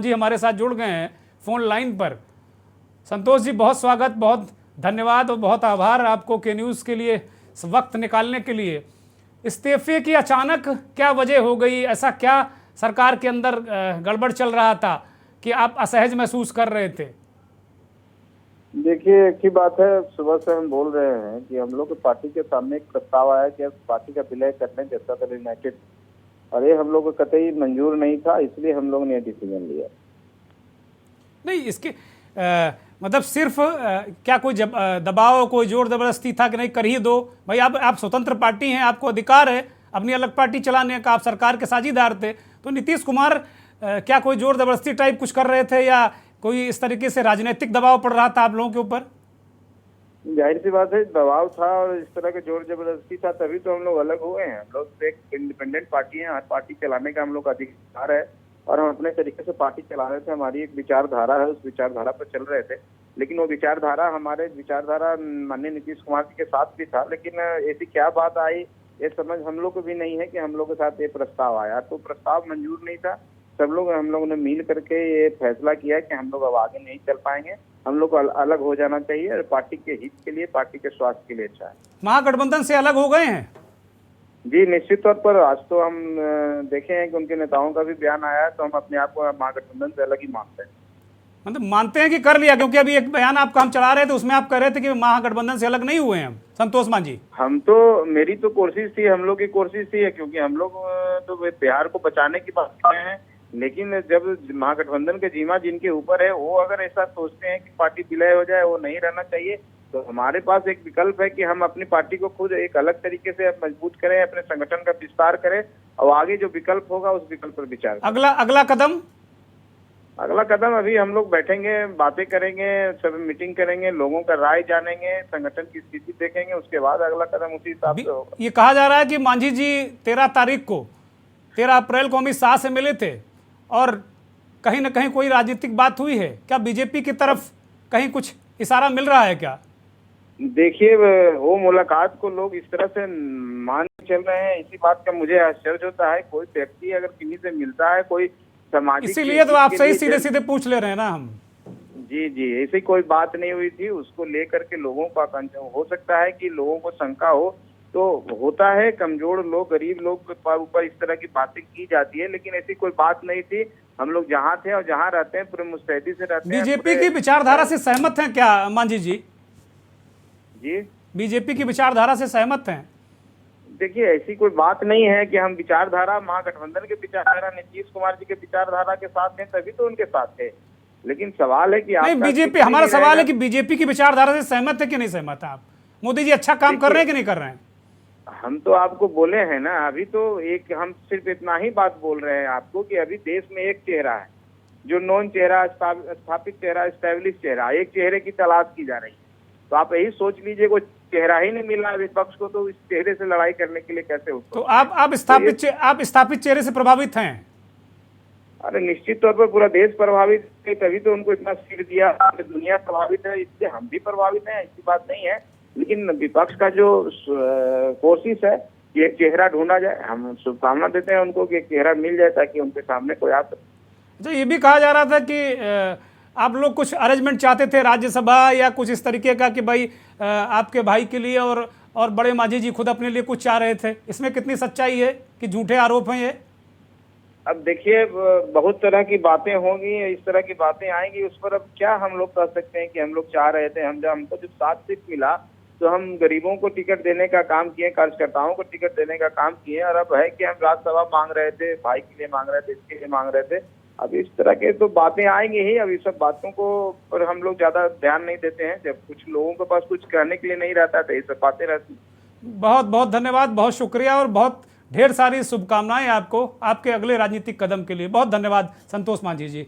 जी हमारे साथ जुड़ गए हैं फोन लाइन पर। संतोष जी, बहुत स्वागत, बहुत धन्यवाद और बहुत आभार आपको के न्यूज़ के लिए वक्त निकालने के लिए। इस्तीफे की अचानक क्या वजह हो गई? ऐसा क्या सरकार के अंदर गड़बड़ चल रहा था कि आप असहज महसूस कर रहे थे? देखिए, एक ही बात है, सुबह से हम बोल रहे हैं कि हम लोग की पार्टी के सामने एक प्रस्ताव आया कि पार्टी का विलय करने जनता दल यूनाइटेड, और ये हम लोग को कतई मंजूर नहीं था, इसलिए हम लोगों ने ये डिसीजन लिया। नहीं, इसके मतलब सिर्फ क्या कोई दबाव, कोई जोर जबरदस्ती था कि नहीं कर ही दो? भाई आप स्वतंत्र पार्टी हैं, आपको अधिकार है अपनी अलग पार्टी चलाने का, आप सरकार के साझीदार थे। तो नीतीश कुमार क्या कोई जोर जबरदस्ती टाइप कुछ कर रहे थे या कोई इस तरीके से राजनीतिक दबाव पड़ रहा था आप लोगों के ऊपर? जाहिर सी बात है, दबाव था और इस तरह का जोर जबरदस्ती था, तभी तो हम लोग अलग हुए हैं। हम लोग एक इंडिपेंडेंट पार्टी है, हर पार्टी चलाने का हम लोग का अधिकार है और हम अपने तरीके से पार्टी चला रहे थे। हमारी एक विचारधारा है, उस विचारधारा पर चल रहे थे, लेकिन वो विचारधारा हमारे विचारधारा माननीय नीतीश कुमार जी के साथ भी था। लेकिन ऐसी क्या बात आई ये समझ हम लोग को भी नहीं है कि हम लोग के साथ ये प्रस्ताव आया, तो प्रस्ताव मंजूर नहीं था। सब लोग हम लोगों ने मिल करके ये फैसला किया कि हम लोग अब आगे नहीं चल पाएंगे, हम लोग को अलग हो जाना चाहिए और पार्टी के हित के लिए, पार्टी के स्वास्थ्य के लिए अच्छा है। महागठबंधन से अलग हो गए हैं? जी निश्चित तौर पर। आज तो हम देखे हैं कि उनके नेताओं का भी बयान आया है, तो हम अपने आप को महागठबंधन से अलग ही मानते हैं। मतलब मानते हैं कि कर लिया? क्योंकि अभी एक बयान आपका हम चला रहे थे, उसमें आप कह रहे थे कि महागठबंधन से अलग नहीं हुए हैं हम। संतोष मान जी, हम तो, मेरी तो कोशिश थी, हम लोग की कोशिश थी, क्योंकि हम लोग तो बिहार को बचाने की बात कर रहे हैं। लेकिन जब महागठबंधन के जिम्मा जिनके ऊपर है, वो अगर ऐसा सोचते हैं कि पार्टी विलय हो जाए, वो नहीं रहना चाहिए, तो हमारे पास एक विकल्प है कि हम अपनी पार्टी को खुद एक अलग तरीके से मजबूत करें, अपने संगठन का विस्तार करें और आगे जो विकल्प होगा उस विकल्प पर विचार करें। अगला कदम अभी हम लोग बैठेंगे, बातें करेंगे, सब मीटिंग करेंगे, लोगों का राय जानेंगे, संगठन की स्थिति देखेंगे, उसके बाद अगला कदम उसी हिसाब से होगा। ये कहा जा रहा है कि मांझी जी 13 अप्रैल को अमित शाह से मिले थे और कहीं ना कहीं कोई राजनीतिक बात हुई है क्या? बीजेपी की तरफ कहीं कुछ इशारा मिल रहा है क्या? देखिए, वो मुलाकात को लोग इस तरह से मान चल रहे हैं, इसी बात का मुझे आश्चर्य होता है। कोई व्यक्ति अगर किसी से मिलता है, कोई सामाजिक, इसीलिए तो आपसे ही सीधे सीधे पूछ ले रहे हैं ना हम। जी, ऐसी कोई बात नहीं हुई थी। उसको लेकर के लोगों का हो सकता है कि लोगों को शंका हो, तो होता है, कमजोर लोग, गरीब लोग के ऊपर इस तरह की बातें की जाती है, लेकिन ऐसी कोई बात नहीं थी। हम लोग जहाँ थे और जहाँ रहते हैं पूरे मुस्तैदी से रहते हैं। बीजेपी की विचारधारा से सहमत हैं क्या मांझी जी? जी, बीजेपी की विचारधारा से सहमत हैं? देखिए, ऐसी कोई बात नहीं है कि हम विचारधारा, महागठबंधन के विचारधारा नीतीश कुमार जी के विचारधारा के साथ हैं, तभी तो उनके साथ थे। लेकिन सवाल है कि नहीं, बीजेपी, हमारा सवाल है कि बीजेपी की विचारधारा से सहमत है कि नहीं सहमत है आप? मोदी जी अच्छा काम कर रहे हैं कि नहीं कर रहे हैं? हम तो आपको बोले हैं ना, अभी तो एक हम सिर्फ इतना ही बात बोल रहे हैं आपको कि अभी देश में एक चेहरा है, जो नॉन चेहरा, स्थापित चेहरा, स्टैब्लिश चेहरा, एक चेहरे की तलाश की जा रही है। तो आप यही सोच लीजिए, कोई चेहरा ही नहीं मिला विपक्ष को, तो इस चेहरे से लड़ाई करने के लिए कैसे हो? तो आप स्थापित चेहरे से प्रभावित हैं? अरे निश्चित तौर पर पूरा देश प्रभावित है, तभी तो उनको इतना सीट दिया, दुनिया प्रभावित है, इससे हम भी प्रभावित हैं, ऐसी बात नहीं है। लेकिन विपक्ष का जो कोशिश है कि एक चेहरा ढूंढा जाए, हम शुभकामना देते हैं उनको कि एक चेहरा मिल जाए ताकि उनके सामने कोई आ सके। तो ये भी कहा जा रहा था कि आप लोग कुछ अरेंजमेंट चाहते थे राज्यसभा या कुछ इस तरीके का कि भाई आपके भाई के लिए और बड़े मांझी जी खुद अपने लिए कुछ चाह रहे थे। इसमें कितनी सच्चाई है कि झूठे आरोप हैं ये? अब देखिए, बहुत तरह की बातें होंगी, इस तरह की बातें आएंगी, उस पर अब क्या हम लोग कह सकते हैं कि हम लोग चाह रहे थे। हमको जब 7 सीट मिला तो हम गरीबों को टिकट देने का काम किए, कार्यकर्ताओं को टिकट देने का काम किए, और अब है कि हम राज्यसभा मांग रहे थे, भाई के लिए मांग रहे थे, इसके लिए मांग रहे थे। अब इस तरह के तो बातें आएंगी ही। अब इस सब बातों को पर हम लोग ज्यादा ध्यान नहीं देते हैं। जब कुछ लोगों के पास कुछ कहने के लिए नहीं रहता तो ये सब बातें रहती। बहुत बहुत धन्यवाद, बहुत शुक्रिया और बहुत ढेर सारी शुभकामनाएं आपको आपके अगले राजनीतिक कदम के लिए। बहुत धन्यवाद संतोष मांझी जी।